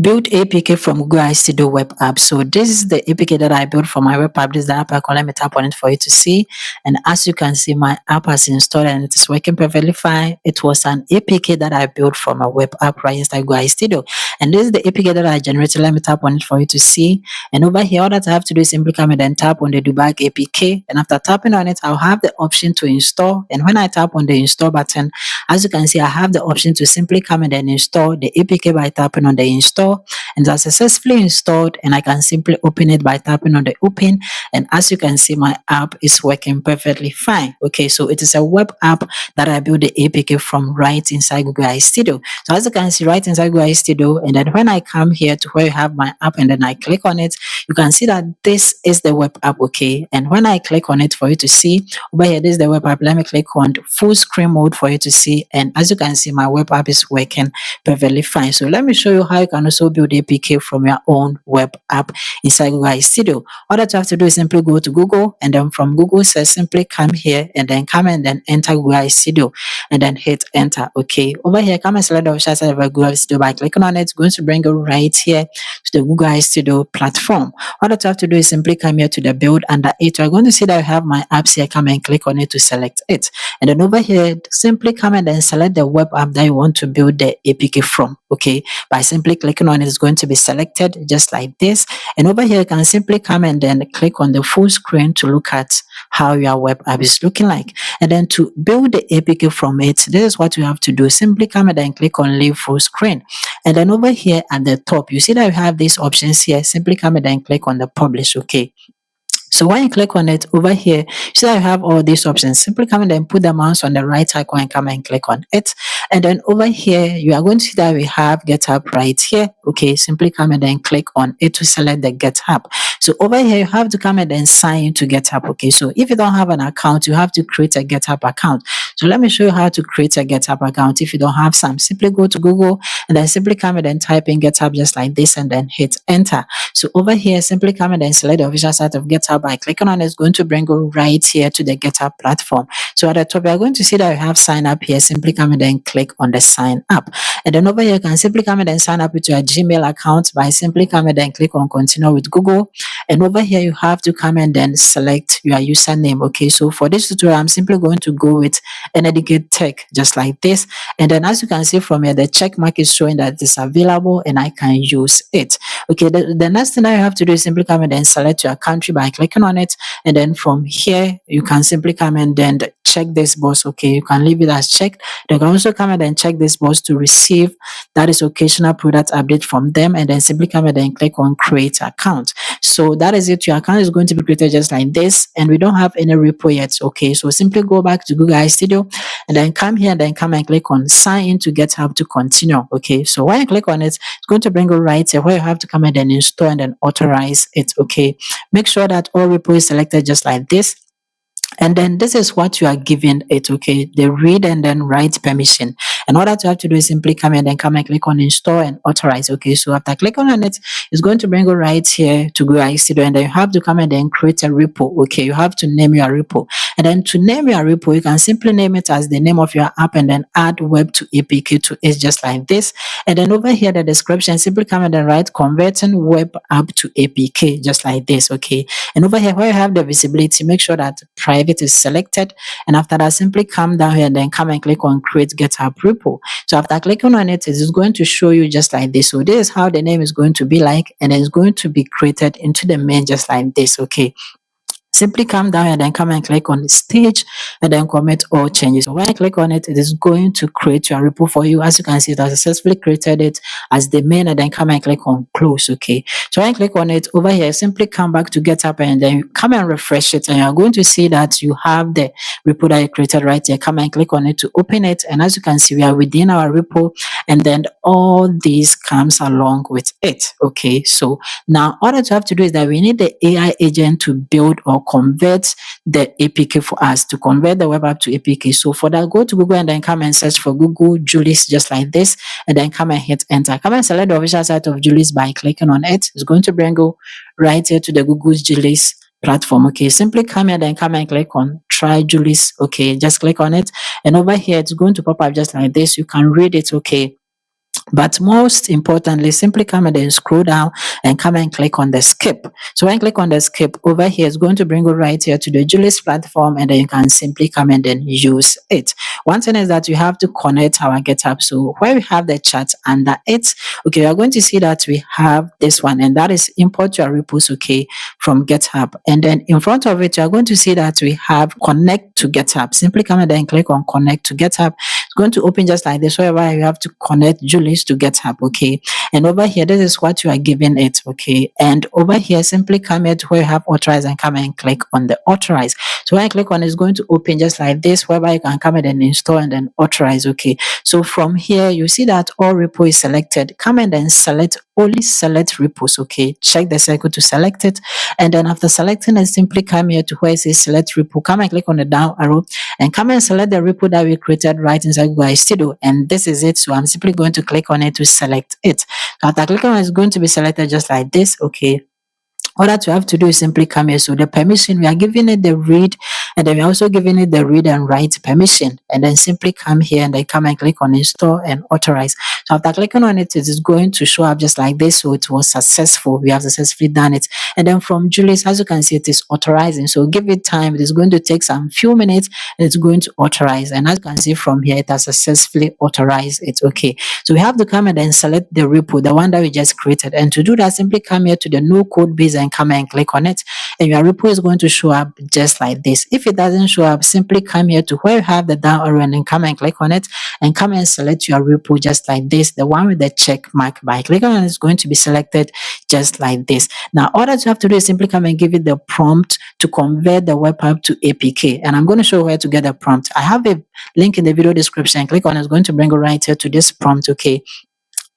build APK from Google Studio web app. So this is the APK that I built for my web app. This is the app icon. Let me tap on it for you to see. And as you can see, my app has installed and it is working perfectly fine. It was an APK that I built from a web app right inside Google Studio. And this is the APK that I generated. Let me tap on it for you to see. And over here, all that I have to do is simply come in and tap on the debug APK. And after tapping on it, I'll have the option to install. And when I tap on the install button, as you can see, I have the option to simply come in and install the APK by tapping on the install, and that's successfully installed, and I can simply open it by tapping on the open. And as you can see, my app is working perfectly fine. Okay, so it is a web app that I built the APK from right inside Google AI Studio. So as you can see right inside Google AI Studio, and then when I come here to where you have my app and then I click on it, you can see that this is the web app. Okay, and when I click on it for you to see over here, this is the web app. Let me click on full screen mode for you to see, and as you can see, my web app is working perfectly fine. So let me show you how you can also build APK from your own web app inside Google AI Studio. All that you have to do is simply go to Google, and then from Google search, simply come here and then come and then enter Google AI Studio and then hit enter. Okay, over here, come and select the official site of Google AI Studio by clicking on it. It's going to bring you right here to the Google AI Studio platform. All that you have to do is simply come here to the build under it. You're going to see that I have my apps here. Come and click on it to select it. And then over here, simply come and then select the web app that you want to build the APK from. Okay, by simply clicking on it, it's going to be selected just like this. And over here, you can simply come and then click on the full screen to look at how your web app is looking like. And then to build the APK from it, this is what you have to do. Simply come and then click on leave full screen. And then over here at the top, you see that you have these options here. Simply come and then click on the publish. Okay. So when you click on it over here, you see I have all these options. Simply come and then put the mouse on the right icon and come and click on it. And then over here, you are going to see that we have GitHub right here. Okay, simply come and then click on it to select the GitHub. So over here, you have to come and then sign into GitHub. Okay, so if you don't have an account, you have to create a GitHub account. So let me show you how to create a GitHub account. If you don't have some, simply go to Google and then simply come and then type in GitHub just like this and then hit enter. So over here, simply come and then select the official site of GitHub by clicking on it. It's going to bring you right here to the GitHub platform. So at the top, you're going to see that you have sign up here. Simply come and then click on the sign up. And then over here, you can simply come and then sign up with your Gmail account by simply come and then click on continue with Google. And over here, you have to come and then select your username. Okay, so for this tutorial, I'm simply going to go with Educate Tech, just like this. And then as you can see from here, the check mark is showing that it's available and I can use it. Okay, the next thing that you have to do is simply come and then select your country by clicking on it. And then from here, you can simply come and then check this box. Okay, you can leave it as checked. You can also come and then check this box to receive that is occasional product update from them, and then simply come and then click on create account. So that is it. Your account is going to be created just like this, and we don't have any repo yet. Okay, so simply go back to Google AI Studio and then come here and then come and click on sign in to GitHub to continue. Okay, so when you click on it, it's going to bring you right here where you have to come and then install and then authorize it. Okay, make sure that all repo is selected just like this. And then this is what you are giving it, okay? The read and then write permission. And all that you have to do is simply come and then come and click on install and authorize, okay? So after clicking on it, it's going to bring you right here to Google AI Studio, and then you have to come and then create a repo, okay? You have to name your repo. And then to name your repo, you can simply name it as the name of your app and then add web to APK to it just like this. And then over here, the description, simply come and then write converting web app to APK just like this, okay? And over here, where you have the visibility, make sure that private is selected, and after that simply come down here and then come and click on create GitHub repo. So after clicking on it, it is going to show you just like this. So this is how the name is going to be like, and it's going to be created into the main just like this. Okay, simply come down and then come and click on the stage and then commit all changes. So when I click on it, it is going to create your repo for you. As you can see, it has successfully created it as the main, and then come and click on close. Okay, so when I click on it over here, simply come back to GitHub and then come and refresh it, and you're going to see that you have the repo that you created right here. Come and click on it to open it, and as you can see, we are within our repo, and then all these comes along with it. Okay, so now all that you have to do is that we need the AI agent to build or convert the APK for us, to convert the web app to APK. So for that, go to Google and then come and search for Google Julius just like this, and then come and hit enter. Come and select the official site of Julius by clicking on it. It's going to bring you right here to the Google Julius platform. Okay, simply come here, then come and click on try Julius. Okay, just click on it, and over here it's going to pop up just like this. You can read it. Okay, But most importantly, simply come and then scroll down and come and click on the skip. So when you click on the skip over here, it's going to bring you right here to the Julius platform, and then you can simply come and then use it. One thing is that you have to connect our GitHub. So where we have the chat under it, okay, we are going to see that we have this one, and that is import your repos, okay, from GitHub. And then in front of it, you are going to see that we have connect to GitHub. Simply come and then click on connect to GitHub. It's going to open just like this, wherever you have to connect Julius to GitHub, okay. And over here, this is what you are giving it, okay. And over here, simply come here to where you have authorize and come and click on the authorize. So when I click on it, it's going to open just like this, whereby you can come in and install and then authorize, okay. So from here, you see that all repo is selected. Come and then select, only select repos, okay. Check the circle to select it. And then after selecting it, simply come here to where it says select repo. Come and click on the down arrow and come and select the repo that we created right inside Google Studio. And this is it. So I'm simply going to click on it to select it. So after clicking on it, it's going to be selected just like this, okay. All that you have to do is simply come here. So the permission, we are giving it the read, and then we're also giving it the read and write permission. And then simply come here and then come and click on install and authorize. So after clicking on it, it is going to show up just like this. So it was successful. We have successfully done it. And then from Julius, as you can see, it is authorizing. So give it time. It is going to take some few minutes and it's going to authorize. And as you can see from here, it has successfully authorized it. Okay. So we have to come and then select the repo, the one that we just created. And to do that, simply come here to the no code base and come and click on it, and your repo is going to show up just like this. If it doesn't show up, simply come here to where you have the down arrow and then come and click on it and come and select your repo just like this, the one with the check mark. By clicking on it, it's going to be selected just like this. Now all that you have to do is simply come and give it the prompt to convert the web app to APK, and I'm going to show where to get the prompt. I have a link in the video description. Click on it, it's going to bring you right here to this prompt, okay.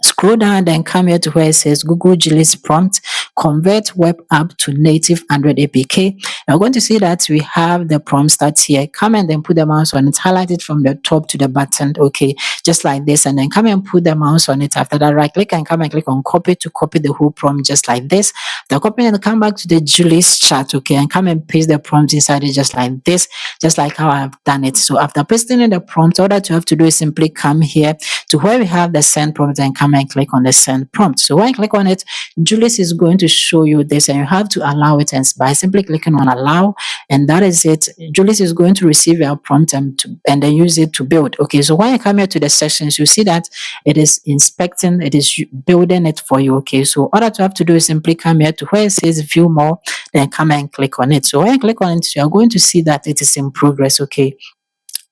Scroll down, then come here to where it says Google Julius prompt, convert web app to native Android APK. You're going to see that we have the prompt starts here. Come and then put the mouse on it, highlight it from the top to the bottom, okay, just like this. And then come and put the mouse on it. After that, right click and come and click on copy to copy the whole prompt just like this. The copy and come back to the Julius chat, okay, and come and paste the prompt inside it just like this, just like how I've done it. So after pasting in the prompt, all that you have to do is simply come here to where we have the send prompt and come and click on the send prompt. So when you click on it, Julius is going to show you this, and you have to allow it, and by simply clicking on allow, and that is it. Julius is going to receive your prompt and then use it to build. Okay, so when you come here to the sections, you see that it is inspecting, it is building it for you. Okay, so all that you have to do is simply come here to where it says view more, then come and click on it. So when you click on it, you are going to see that it is in progress. Okay,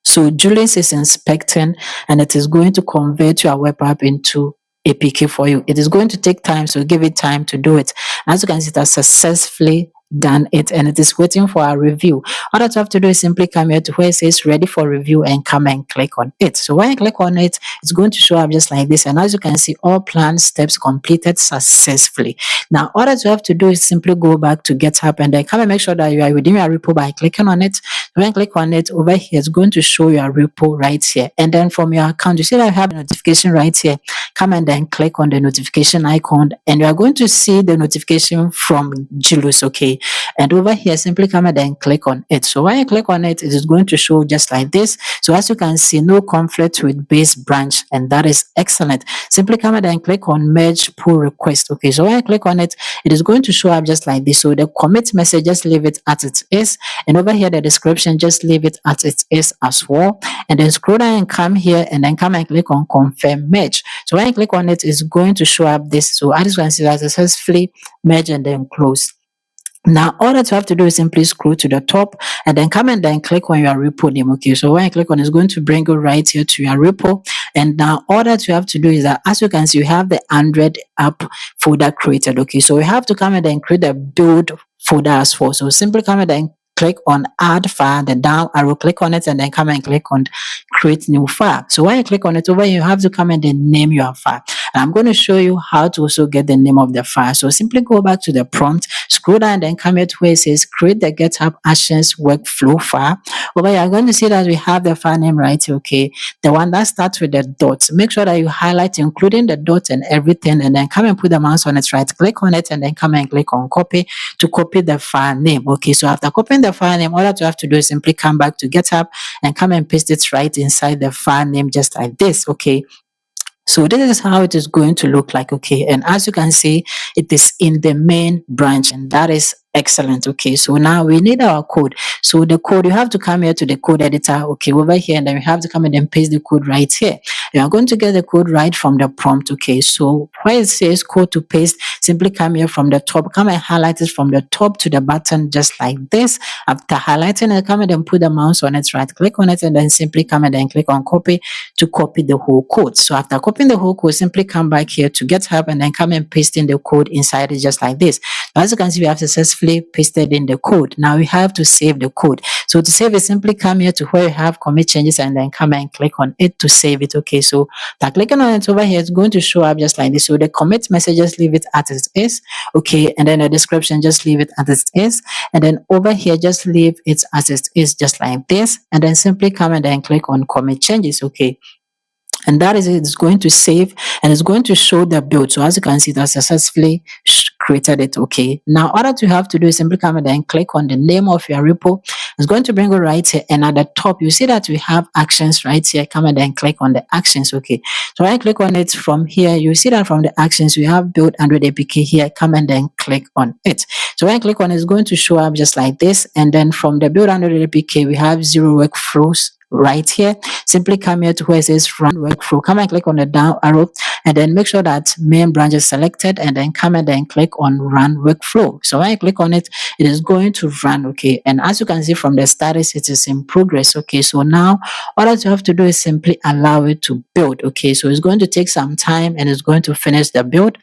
so Julius is inspecting, and it is going to convert your web app into APK for you. It is going to take time, so give it time to do it. As you can see, it has successfully done it, and it is waiting for a review. All that you have to do is simply come here to where it says ready for review and come and click on it. So when you click on it, it's going to show up just like this. And as you can see, all planned steps completed successfully. Now, all that you have to do is simply go back to GitHub and then come and make sure that you are within your repo by clicking on it. When you click on it over here, it's going to show your repo right here. And then from your account, you see that I have a notification right here. Come and then click on the notification icon, and you are going to see the notification from Julius, okay. And over here, simply come and then click on it. So when you click on it, it is going to show just like this. So as you can see, no conflict with base branch, and that is excellent. Simply come and then click on merge pull request. Okay, so when I click on it, it is going to show up just like this. So the commit message, just leave it as it is. And over here, the description, just leave it as it is as well. And then scroll down and come here and then come and click on confirm merge. So when I click on it, it's going to show up this. So as you can see, that successfully merge and then close. Now, all that you have to do is simply scroll to the top and then come and then click on your repo name. Okay, so when I click on it, it's going to bring you right here to your repo. And now all that you have to do is that, as you can see, you have the Android app folder created. Okay, so we have to come and then create a build folder as well. So simply come and then click on add file, the down arrow, click on it, and then come and click on create new file. So when you click on it over here, you have to come and then name your file. And I'm going to show you how to also get the name of the file. So simply go back to the prompt, scroll down, and then come here to where it says create the GitHub Actions workflow file. Over here, you're going to see that we have the file name right here, okay. The one that starts with the dots. Make sure that you highlight, including the dots and everything, and then come and put the mouse on it, right click on it, and then come and click on copy to copy the file name. Okay, so after copying the file name, all that you have to do is simply come back to GitHub and come and paste it right inside the file name just like this. Okay, So this is how it is going to look like. Okay, and as you can see, it is in the main branch, and that is excellent. Okay, so now we need our code. So the code, you have to come here to the code editor, okay, over here, and then you have to come in and paste the code right here. You are going to get the code right from the prompt. Okay, so where it says code to paste, simply come here from the top, come and highlight it from the top to the bottom, just like this. After highlighting it, come in and put the mouse on it, right click on it, and then simply come in and click on copy to copy the whole code. So after copying the whole code, simply come back here to GitHub and then come and paste in the code inside it, just like this. As you can see, we have successfully pasted in the code. Now we have to save the code. So to save it, simply come here to where you have commit changes and then come and click on it to save it. Okay, so by clicking on it over here, it's going to show up just like this. So the commit message, just leave it as it is. Okay, and then the description, just leave it as it is. And then over here, just leave it as it is, just like this. And then simply come and then click on commit changes. Okay, and that is it. It's going to save and it's going to show the build. So as you can see, it has successfully created it. Okay, now all that you have to do is simply come and then click on the name of your repo. It's going to bring it right here, and at the top you see that we have actions right here. Come and then click on the actions. Okay, so when I click on it from here, you see that from the actions we have build Android APK here. Come and then click on it. So when I click on it, it's going to show up just like this, and then from the build Android APK we have 0 workflows right here. Simply come here to where it says run workflow. Come and click on the down arrow and then make sure that main branch is selected, and then come and then click on run workflow. So when I click on it, it is going to run. Okay, and as you can see from the status, it is in progress. Okay, so now all that you have to do is simply allow it to build. Okay, so it's going to take some time and it's going to finish the build.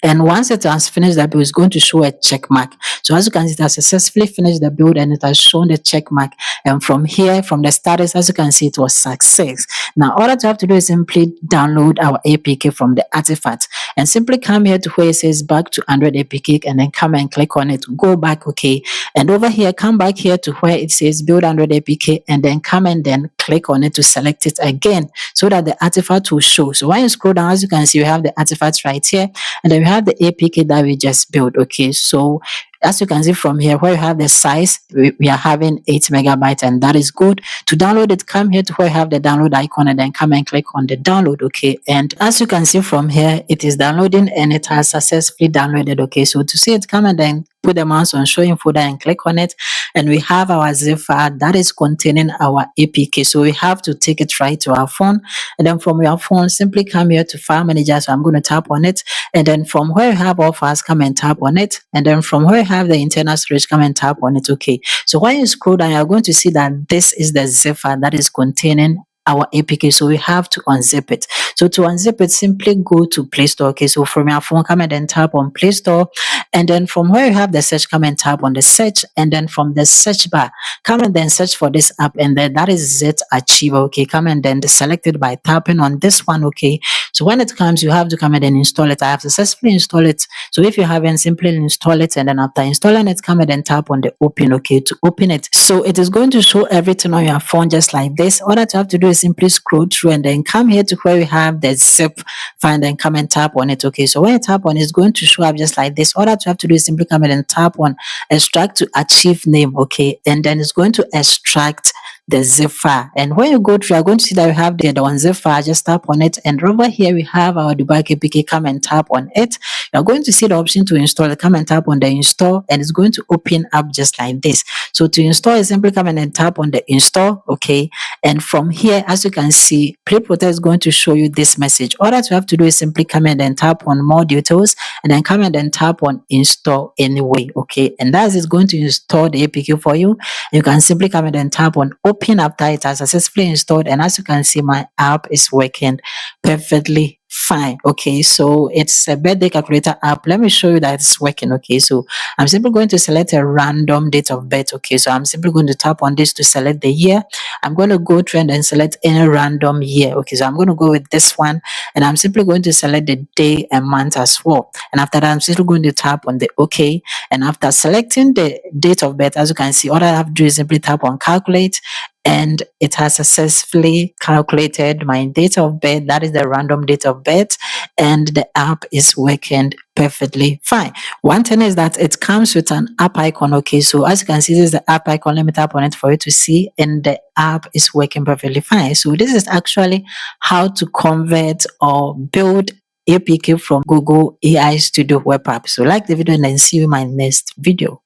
And once it has finished the build, it's going to show a check mark. So as you can see, it has successfully finished the build and it has shown the check mark. And from here, from the status, as you can see, it was success. Now, all that you have to do is simply download our APK from the artifact and simply come here to where it says back to Android APK, and then come and click on it. Go back, okay. And over here, come back here to where it says build Android APK, and then come and then click on it to select it again so that the artifact will show. So when you scroll down, as you can see, we have the artifacts right here, and then we have the APK that we just built. Okay, so as you can see from here, where you have the size, we are having 8 megabytes, and that is good. To download it, come here to where you have the download icon, and then come and click on the download. Okay, and as you can see from here, it is downloading and it has successfully downloaded. Okay, so to see it, come and then put the mouse on showing folder and click on it, and we have our zip file that is containing our APK. So we have to take it right to our phone, and then from your phone, simply come here to file manager. So I'm going to tap on it, and then from where you have all files, come and tap on it, and then from where you have the internal storage, come and tap on it. Okay, so when you scroll down, you're going to see that this is the zip file that is containing our APK. So we have to unzip it. So to unzip it, simply go to Play Store. Okay, so from your phone, come and then tap on Play Store, and then from where you have the search, come and tap on the search, and then from the search bar, come and then search for this app, and then that is Z Achiever. Okay, come and then select it by tapping on this one. Okay, so when it comes, you have to come and then install it. I have successfully installed it. So if you haven't, simply install it, and then after installing it, come and then tap on the open. Okay, to open it. So it is going to show everything on your phone just like this. All that you have to do is simply scroll through and then come here to where we have the zip file, and then come and tap on it. Okay, so when you tap on it, it's going to show up just like this. All that you have to do is simply come in and tap on extract to achieve name. Okay, and then it's going to extract the zip file. And when you go through, you're going to see that we have the unzip file. Just tap on it, and over here we have our debug APK. Come and tap on it. You're going to see the option to install it. Come and tap on the install, and it's going to open up just like this. So to install it, simply come in and tap on the install. Okay, and from here, as you can see, Play Protect is going to show you this message. All that you have to do is simply come in and tap on more details, and then come in and tap on install anyway. Okay, and that is going to install the APK for you. You can simply come in and tap on open after it has successfully installed, and as you can see, my app is working perfectly fine. Okay, so it's a birthday calculator app. Let me show you that it's working. Okay, so I'm simply going to select a random date of birth. Okay, so I'm simply going to tap on this to select the year. I'm going to go through and then select any random year. Okay, so I'm going to go with this one, and I'm simply going to select the day and month as well. And after that, I'm simply going to tap on the OK. And after selecting the date of birth, as you can see, all I have to do is simply tap on calculate, and it has successfully calculated my date of birth. That is the random date of birth, and the app is working perfectly fine. One thing is that it comes with an app icon. Okay, so as you can see, this is the app icon. Let me tap on it for you to see, and the app is working perfectly fine. So this is actually how to convert or build APK from Google AI Studio web app. So like the video and then see you in my next video.